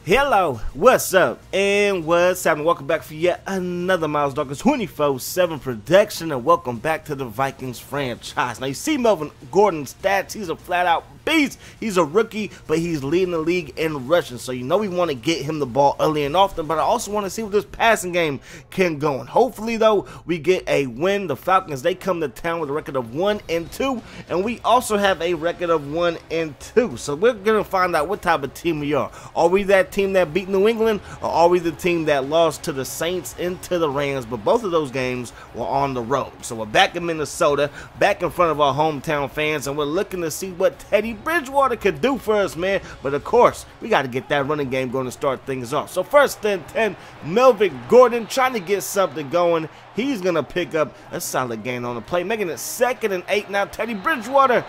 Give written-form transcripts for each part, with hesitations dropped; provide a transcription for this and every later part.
Hello, what's up, and what's happening? Welcome back for yet another Miles Dawkins 24/7 production, and welcome back to the Vikings franchise. Now, you see Melvin Gordon's stats. He's a flat-out beast. He's a rookie, but he's leading the league in rushing, so you know we want to get him the ball early and often, but I also want to see what this passing game can go. And hopefully, though, we get a win. The Falcons, they come to town with a record of 1-2, and we also have a record of 1-2, so we're going to find out what type of team we are. Are we that team that beat New England, or are we the team that lost to the Saints and to the Rams? But both of those games were on the road. So we're back in Minnesota, back in front of our hometown fans, and we're looking to see what Teddy Bridgewater could do for us, man. But of course, we got to get that running game going to start things off. So first and 10, Melvin Gordon trying to get something going. He's going to pick up a solid gain on the play, making it 2nd and 8. Now Teddy Bridgewater,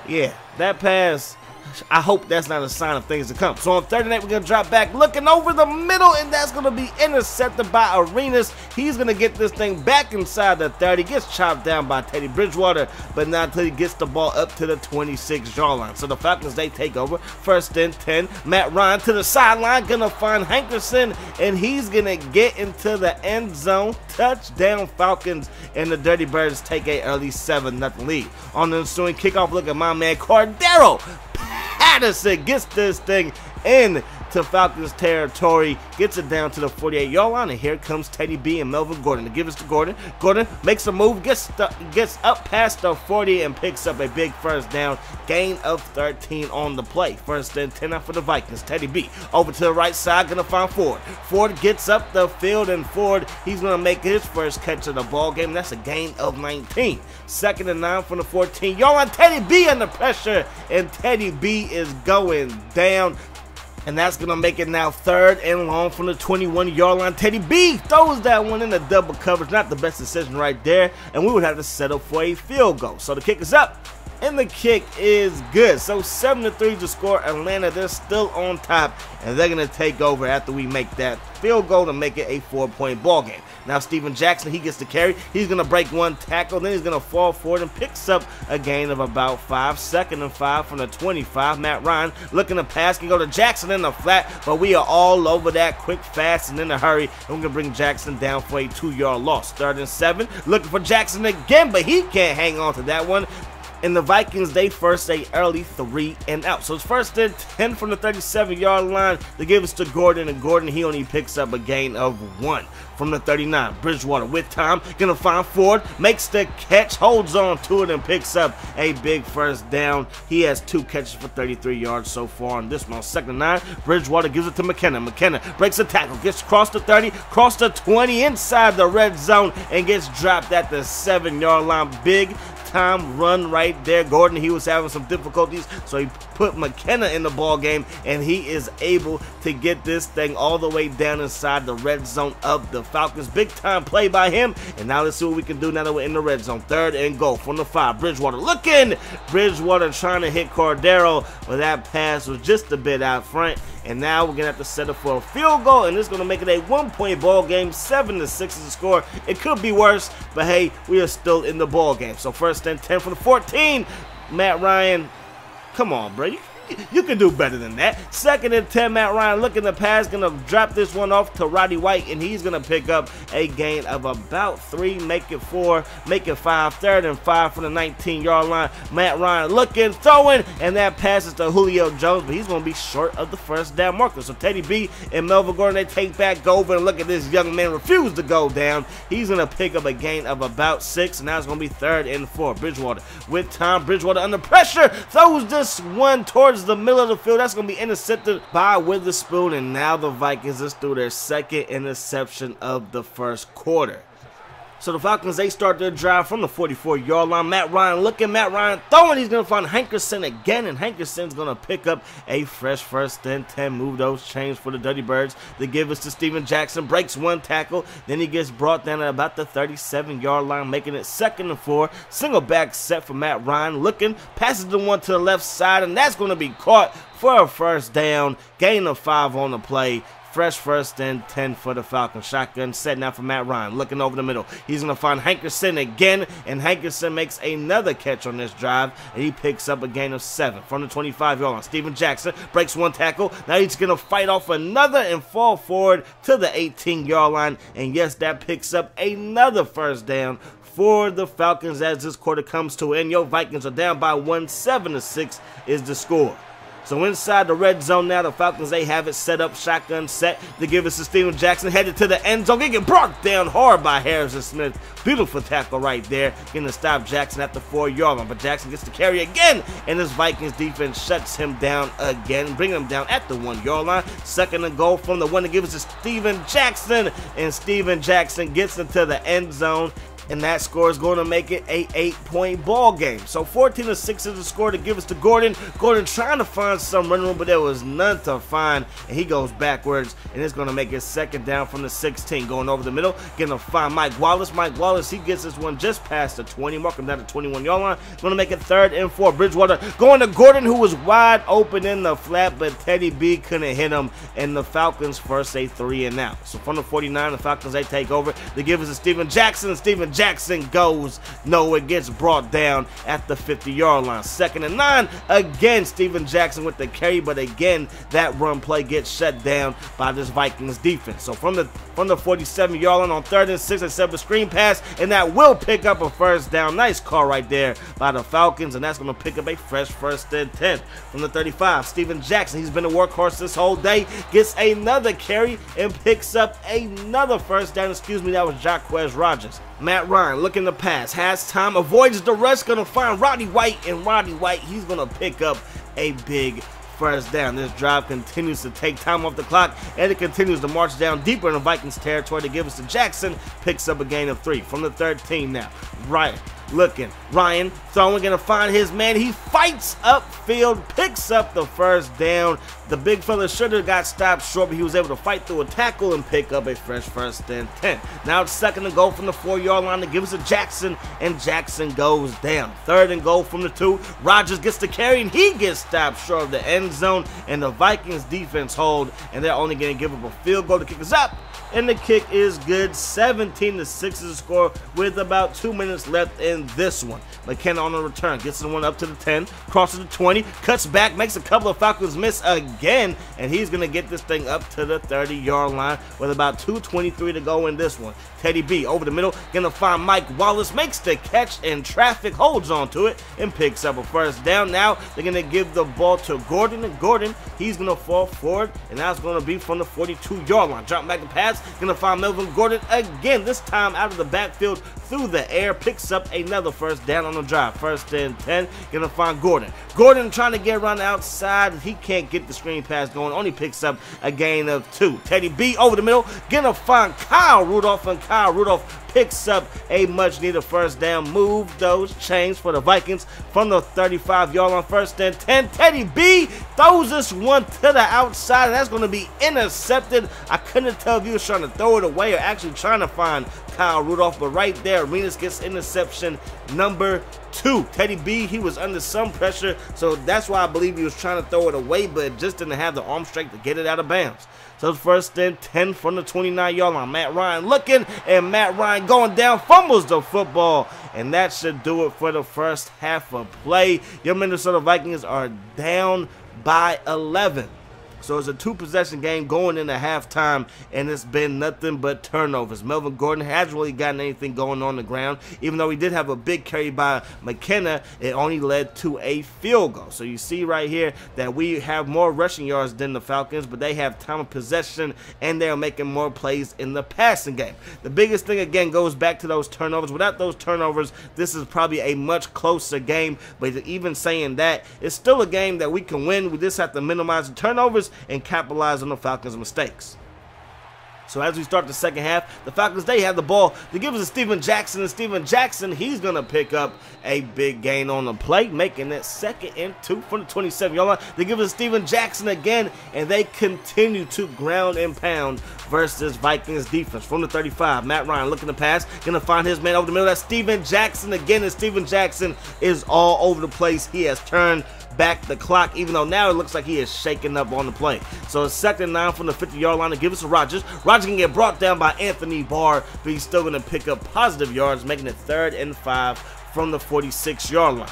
yeah, that pass, I hope that's not a sign of things to come. So on 3rd and 8, we're going to drop back, looking over the middle, and that's going to be intercepted by Arenas. He's going to get this thing back inside the 30. Gets chopped down by Teddy Bridgewater, but not until he gets the ball up to the 26-yard line. So the Falcons, they take over. 1st and 10. Matt Ryan to the sideline, going to find Hankerson, and he's going to get into the end zone. Touchdown Falcons, and the Dirty Birds take a early 7-0 lead. On the ensuing kickoff, look at my man Cordero Patterson gets this thing in to Falcons territory, gets it down to the 48-yard line, and here comes Teddy B and Melvin Gordon to give us to Gordon. Gordon makes a move, gets up past the 40 and picks up a big first down, gain of 13 on the play. 1st and 10 out for the Vikings. Teddy B over to the right side, gonna find Ford. Ford gets up the field, and Ford, he's gonna make his first catch of the ball game. That's a gain of 19. 2nd and 9 from the 14-yard line. Teddy B under pressure, and Teddy B is going down. And that's going to make it now 3rd and long from the 21-yard line. Teddy B throws that one in the double coverage. Not the best decision right there. And we would have to settle for a field goal. So the kick is up, and the kick is good. So 7-3 to score. Atlanta, they're still on top, and they're going to take over after we make that field goal to make it a 4-point ball game. Now Steven Jackson, he gets the carry. He's going to break one tackle. Then he's going to fall forward and picks up a gain of about 5. 2nd and 5 from the 25. Matt Ryan looking to pass. Can go to Jackson in the flat, but we are all over that quick, fast, and in a hurry. And we're going to bring Jackson down for a 2-yard loss. 3rd and 7. Looking for Jackson again, but he can't hang on to that one. And the Vikings, they first a early 3 and out. So it's 1st and 10 from the 37-yard line. They give us to Gordon, and Gordon, he only picks up a gain of 1 from the 39. Bridgewater with time, gonna find Ford, makes the catch, holds on to it, and picks up a big first down. He has 2 catches for 33 yards so far on this one. 2nd and 9, Bridgewater gives it to McKenna. McKenna breaks a tackle, gets across the 30, across the 20, inside the red zone, and gets dropped at the 7-yard line. Big time run right there. Gordon, he was having some difficulties, so he put McKenna in the ball game, and he is able to get this thing all the way down inside the red zone of the Falcons. Big time play by him, and now let's see what we can do now that we're in the red zone. 3rd and goal from the 5. Bridgewater looking. Bridgewater trying to hit Cordero, but that pass was just a bit out front. And now we're going to have to settle for a field goal, and it's going to make it a 1-point ball game. 7-6 is the score. It could be worse, but hey, we are still in the ball game. So 1st and 10 for the 14. Matt Ryan, come on, bro. You can do better than that. 2nd and 10, Matt Ryan looking to pass, gonna drop this one off to Roddy White, and he's gonna pick up a gain of about 3, make it 4, make it 5. 3rd and 5 from the 19-yard line. Matt Ryan looking, throwing, and that passes to Julio Jones, but he's gonna be short of the first down marker. So Teddy B and Melvin Gordon, they take back over, and look at this young man refuse to go down. He's gonna pick up a gain of about 6, and now it's gonna be 3rd and 4. Bridgewater with time. Bridgewater under pressure, throws this one towards the middle of the field. That's going to be intercepted by Witherspoon, and now the Vikings is through their 2nd interception of the 1st quarter. So the Falcons, they start their drive from the 44-yard line. Matt Ryan looking, Matt Ryan throwing. He's going to find Hankerson again, and Hankerson's going to pick up a fresh 1st and 10. Move those chains for the Dirty Birds. They give us to Steven Jackson, breaks one tackle. Then he gets brought down at about the 37-yard line, making it 2nd and 4. Single back set for Matt Ryan looking, passes the one to the left side, and that's going to be caught for a first down. Gain of 5 on the play. fresh 1st and 10 for the Falcons. Shotgun set now for Matt Ryan, looking over the middle. He's going to find Hankerson again, and Hankerson makes another catch on this drive, and he picks up a gain of 7 from the 25-yard line. Steven Jackson breaks one tackle. Now he's going to fight off another and fall forward to the 18-yard line, and yes, that picks up another 1st down for the Falcons as this quarter comes to an end. Your Vikings are down by 1, 7-6 is the score. So inside the red zone now, the Falcons, they have it set up, shotgun set. They give it to Steven Jackson, headed to the end zone. They get brought down hard by Harrison Smith. Beautiful tackle right there, getting to stop Jackson at the 4-yard line. But Jackson gets the carry again, and this Vikings defense shuts him down again, bringing him down at the 1-yard line. 2nd and goal from the 1 to give it to Steven Jackson, and Steven Jackson gets into the end zone. And that score is going to make it a 8-point ball game. So 14-6 is the score to give us to Gordon. Gordon trying to find some running room, but there was none to find. And he goes backwards, and it's going to make it 2nd down from the 16. Going over the middle, getting to find Mike Wallace. Mike Wallace, he gets this one just past the 20, marking down the 21-yard line. Going to make it 3rd and 4. Bridgewater going to Gordon, who was wide open in the flat, but Teddy B couldn't hit him. And the Falcons force a 3 and out. So from the 49, the Falcons, they take over. They give us to Steven Jackson, and Steven Jackson goes nowhere, gets brought down at the 50-yard line. 2nd and 9, again Steven Jackson with the carry, but again that run play gets shut down by this Vikings defense. So from the 47-yard line on 3rd and 6, they set up a screen pass, and that will pick up a 1st down. Nice call right there by the Falcons, and that's going to pick up a fresh 1st and 10 from the 35. Steven Jackson, he's been a workhorse this whole day, gets another carry and picks up another 1st down. Excuse me, that was Jaquez Rogers. Matt Ryan looking to pass, has time, avoids the rush, going to find Roddy White, and Roddy White, he's going to pick up a big 1st down. This drive continues to take time off the clock, and it continues to march down deeper in the Vikings territory to give us to Jackson, picks up a gain of 3 from the 13 now. Ryan looking, Ryan throwing, gonna find his man. He fights upfield, picks up the 1st down. The big fella should have got stopped short, but he was able to fight through a tackle and pick up a fresh 1st and 10. Now it's 2nd and goal from the 4-yard line to give us to Jackson, and Jackson goes down. 3rd and goal from the 2. Rogers gets the carry, and he gets stopped short of the end zone, and the Vikings defense hold, and they're only going to give up a field goal to kick us up. And the kick is good. 17-6 is the score with about 2 minutes left in this one. McKenna on the return, gets the one up to the 10, crosses the 20, cuts back, makes a couple of Falcons miss again, and he's going to get this thing up to the 30-yard line with about 2:23 to go in this one. Teddy B over the middle, going to find Mike Wallace, makes the catch, and traffic holds on to it and picks up a 1st down. Now they're going to give the ball to Gordon, and Gordon, he's going to fall forward, and now it's going to be from the 42-yard line. Drop back the pass, going to find Melvin Gordon again, this time out of the backfield through the air, picks up another 1st down on the drive. 1st and 10, going to find Gordon. Gordon trying to get around the outside. He can't get the screen pass going, only picks up a gain of 2. Teddy B over the middle, going to find Kyle Rudolph, and Kyle Rudolph picks up a much-needed 1st down. Move those chains for the Vikings from the 35-yard line. 1st and 10. Teddy B throws this one to the outside, and that's going to be intercepted. I couldn't tell if he was trying to throw it away or actually trying to find Kyle Rudolph, but right there, Arenas gets interception number 2. Teddy B, he was under some pressure, so that's why I believe he was trying to throw it away, but just didn't have the arm strength to get it out of bounds. So it's 1st and 10 from the 29-yard line. Matt Ryan looking, and Matt Ryan going down, fumbles the football, and that should do it for the first half of play. Your Minnesota Vikings are down by 11. So it's a 2-possession game going into halftime, and it's been nothing but turnovers. Melvin Gordon hasn't really gotten anything going on the ground. Even though he did have a big carry by McKenna, it only led to a field goal. So you see right here that we have more rushing yards than the Falcons, but they have time of possession, and they're making more plays in the passing game. The biggest thing, again, goes back to those turnovers. Without those turnovers, this is probably a much closer game, but even saying that, it's still a game that we can win. We just have to minimize the turnovers and capitalize on the Falcons' mistakes. So as we start the second half, the Falcons, they have the ball. They give us to Steven Jackson, and Steven Jackson, he's going to pick up a big gain on the play, making it 2nd and 2 from the 27-yard line. They give us to Steven Jackson again, and they continue to ground and pound versus Vikings defense. From the 35, Matt Ryan looking to pass, going to find his man over the middle. That's Steven Jackson again, and Steven Jackson is all over the place. He has turned back the clock, even though now it looks like he is shaking up on the play. So it's 2nd and 9 from the 50-yard line to give us to Rodgers. Rodgers can get brought down by Anthony Barr, but he's still going to pick up positive yards, making it 3rd and 5 from the 46-yard line.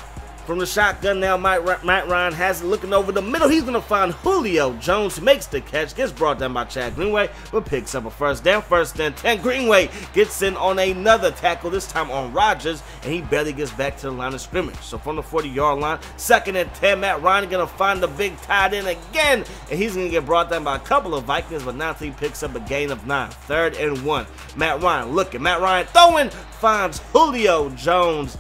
From the shotgun now, Matt Ryan has it looking over the middle. He's going to find Julio Jones, makes the catch, gets brought down by Chad Greenway, but picks up a 1st down, 1st and 10. Greenway gets in on another tackle, this time on Rodgers, and he barely gets back to the line of scrimmage. So from the 40-yard line, 2nd and 10, Matt Ryan going to find the big tight end again, and he's going to get brought down by a couple of Vikings, but now he picks up a gain of 9. 3rd and 1. Matt Ryan looking, Matt Ryan throwing, finds Julio Jones.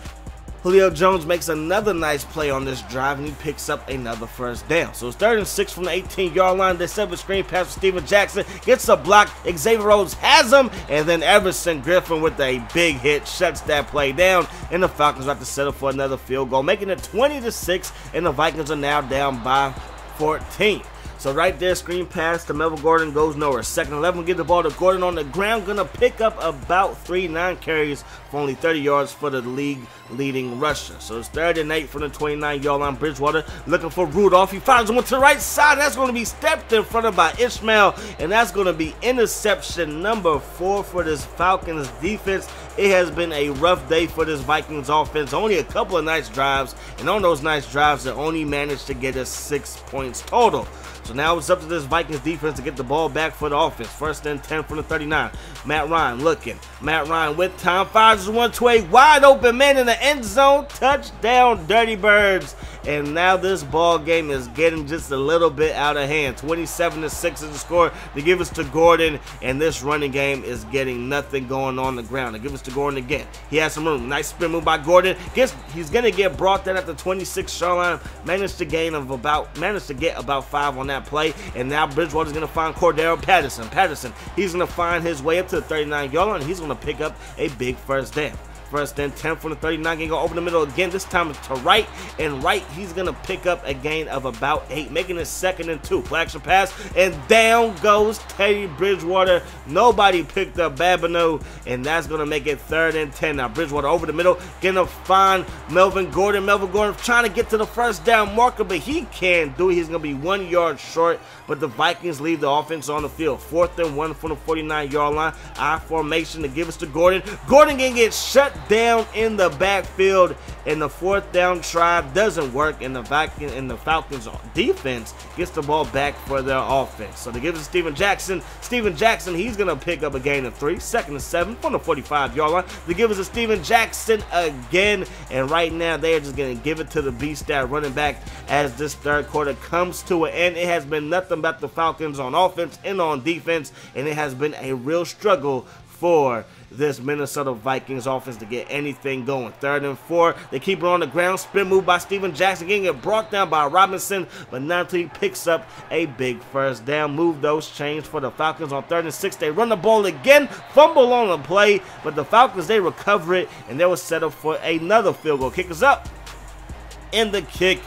Julio Jones makes another nice play on this drive, and he picks up another 1st down. So it's 3rd and 6 from the 18-yard line. They set up a screen pass for Steven Jackson. Gets a block. Xavier Rhodes has him, and then Everson Griffin with a big hit shuts that play down, and the Falcons have to settle for another field goal, making it 20-6, and the Vikings are now down by 14. So right there, screen pass to Melvin Gordon goes nowhere. 2nd and 11, get the ball to Gordon on the ground. Gonna pick up about 9 carries for only 30 yards for the league leading rusher. So it's 3rd and 8 from the 29-yard line. Bridgewater looking for Rudolph. He finds one to the right side. That's going to be stepped in front of by Ishmael, and that's going to be interception number 4 for this Falcons defense. It has been a rough day for this Vikings offense. Only a couple of nice drives, and on those nice drives, they only managed to get us 6 points total. So now it's up to this Vikings defense to get the ball back for the offense. 1st and 10 from the 39. Matt Ryan looking. Matt Ryan with time. Fires one to a wide open man in the end zone. Touchdown, Dirty Birds. And now this ball game is getting just a little bit out of hand. 27-6 is the score. They give us to Gordon, and this running game is getting nothing going on the ground. They give us to Gordon again. He has some room. Nice spin move by Gordon. He's gonna get brought down at the 26-yard line. Managed to get about 5 on that play, and now Bridgewater's gonna find Cordero Patterson. He's gonna find his way up to the 39-yard line, and he's gonna pick up a big 1st down. 1st and 10 from the 39, gonna go over the middle again. This time it's to right, and right he's gonna pick up a gain of about 8, making it 2nd and 2. Play action pass, and down goes Teddy Bridgewater. Nobody picked up Babineau, and that's gonna make it 3rd and 10. Now Bridgewater over the middle, gonna find Melvin Gordon. Melvin Gordon trying to get to the 1st down marker, but he can't do it. He's gonna be 1 yard short, but the Vikings leave the offense on the field. 4th and 1 from the 49-yard line. I formation to give us to Gordon. Gordon can get shut down in the backfield, and the 4th down try doesn't work, and the Falcons defense gets the ball back for their offense. So they give it to Steven Jackson. Steven Jackson, he's going to pick up a gain of 3. 2nd and 7 from the 45-yard line. They give it to Steven Jackson again, and right now they are just going to give it to the beast that running back as this 3rd quarter comes to an end. It has been nothing but the Falcons on offense and on defense, and it has been a real struggle for this Minnesota Vikings offense to get anything going. 3rd and 4. They keep it on the ground. Spin move by Steven Jackson, getting it brought down by Robinson, but not until he picks up a big 1st down. Move those change for the Falcons on 3rd and 6. They run the ball again. Fumble on the play, but the Falcons, they recover it, and they will set up for another field goal. Kick is up, and the kick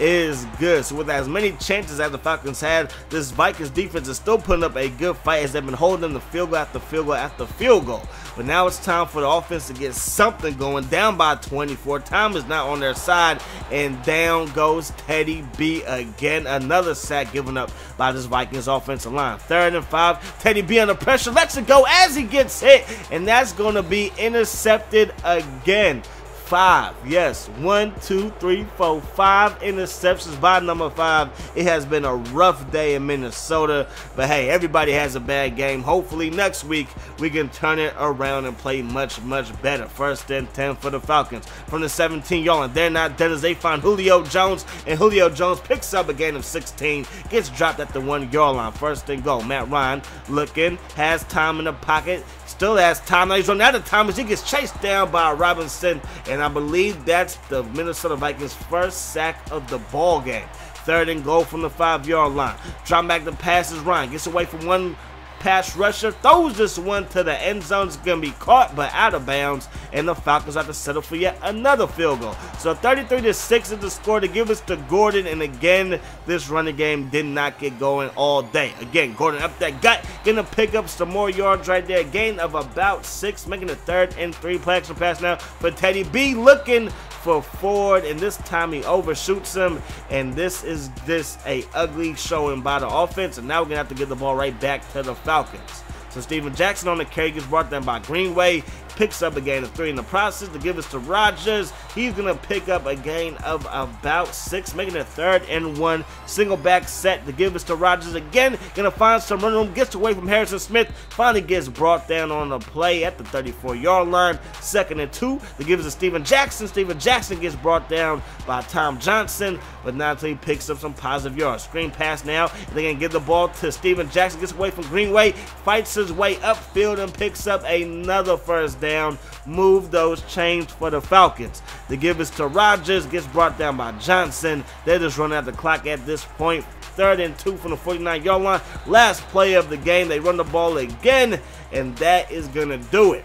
is good. So with as many chances as the Falcons had, this Vikings defense is still putting up a good fight as they've been holding the field goal after field goal after field goal. But now it's time for the offense to get something going. Down by 24. Time is not on their side, and down goes Teddy B again. Another sack given up by this Vikings offensive line. 3rd and 5. Teddy B under pressure. Lets it go as he gets hit, and that's going to be intercepted again. 5. Yes, 1, 2, 3, 4, 5 interceptions by number 5. It has been a rough day in Minnesota, but hey, everybody has a bad game. Hopefully next week we can turn it around and play much better. 1st and 10 for the Falcons from the 17-yard line. They're not done as they find Julio Jones, and Julio Jones picks up a gain of 16, gets dropped at the 1-yard line. 1st and goal. Matt Ryan looking, has time in the pocket, still has time. Now he's running out of time as he gets chased down by Robinson, and I believe that's the Minnesota Vikings' first sack of the ball game. 3rd and goal from the 5-yard line. Drop back the passes. Ryan gets away from one pass rusher, throws this one to the end zone. It's going to be caught but out of bounds, and the Falcons have to settle for yet another field goal. So 33-6 is the score to give us to Gordon, and again, this running game did not get going all day. Again, Gordon up that gut, gonna pick up some more yards right there. Gain of about 6, making it 3rd and 3. Play action pass now for Teddy B, looking for Ford, and this time he overshoots him, and this is just a ugly showing by the offense, and now we're gonna have to get the ball right back to the Falcons. So Steven Jackson on the carry gets brought down by Greenway, picks up a gain of 3 in the process to give us to Rogers. He's going to pick up a gain of about 6, making it 3rd and 1. Single back set to give us to Rogers again. Going to find some run room, gets away from Harrison Smith, finally gets brought down on the play at the 34-yard line. 2nd and 2 to give us to Steven Jackson. Steven Jackson gets brought down by Tom Johnson, but not until he picks up some positive yards. Screen pass now. They're going to give the ball to Steven Jackson, gets away from Greenway, fights his way upfield and picks up another first down. Move those chains for the Falcons. The give us to Rogers, gets brought down by Johnson. They're just running out the clock at this point. 3rd and 2 from the 49-yard line. Last play of the game. They run the ball again, and that is going to do it.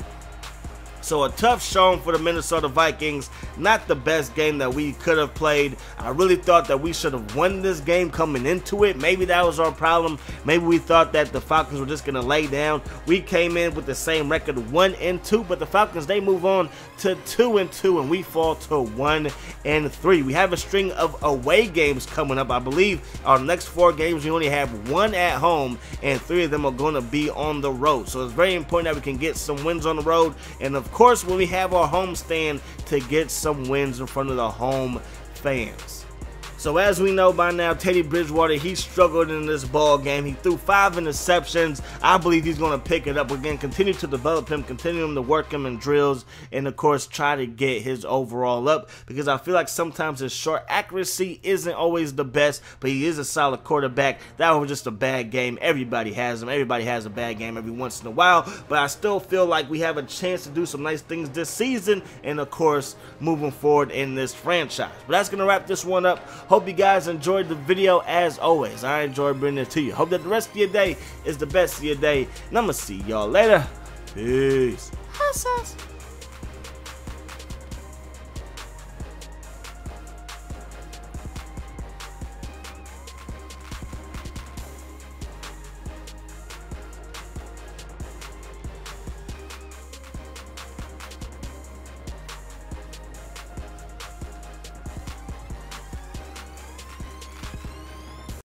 So a tough showing for the Minnesota Vikings. Not the best game that we could have played. I really thought that we should have won this game coming into it. Maybe that was our problem. Maybe we thought that the Falcons were just going to lay down. We came in with the same record, 1-2, but the Falcons, they move on to 2-2, and we fall to 1-3. We have a string of away games coming up. I believe our next 4 games, we only have 1 at home, and 3 of them are going to be on the road. So it's very important that we can get some wins on the road, and of course, when we have our home stand, to get some wins in front of the home fans. So as we know by now, Teddy Bridgewater, he struggled in this ball game. He threw 5 interceptions. I believe he's going to pick it up. We're going to continue to develop him, continue to work him in drills, and of course try to get his overall up, because I feel like sometimes his short accuracy isn't always the best, but he is a solid quarterback. That was just a bad game. Everybody has them. Everybody has a bad game every once in a while, but I still feel like we have a chance to do some nice things this season, and of course moving forward in this franchise. But that's going to wrap this one up. Hope you guys enjoyed the video. As always, I enjoyed bringing it to you. Hope that the rest of your day is the best of your day, and I'm going to see y'all later. Peace.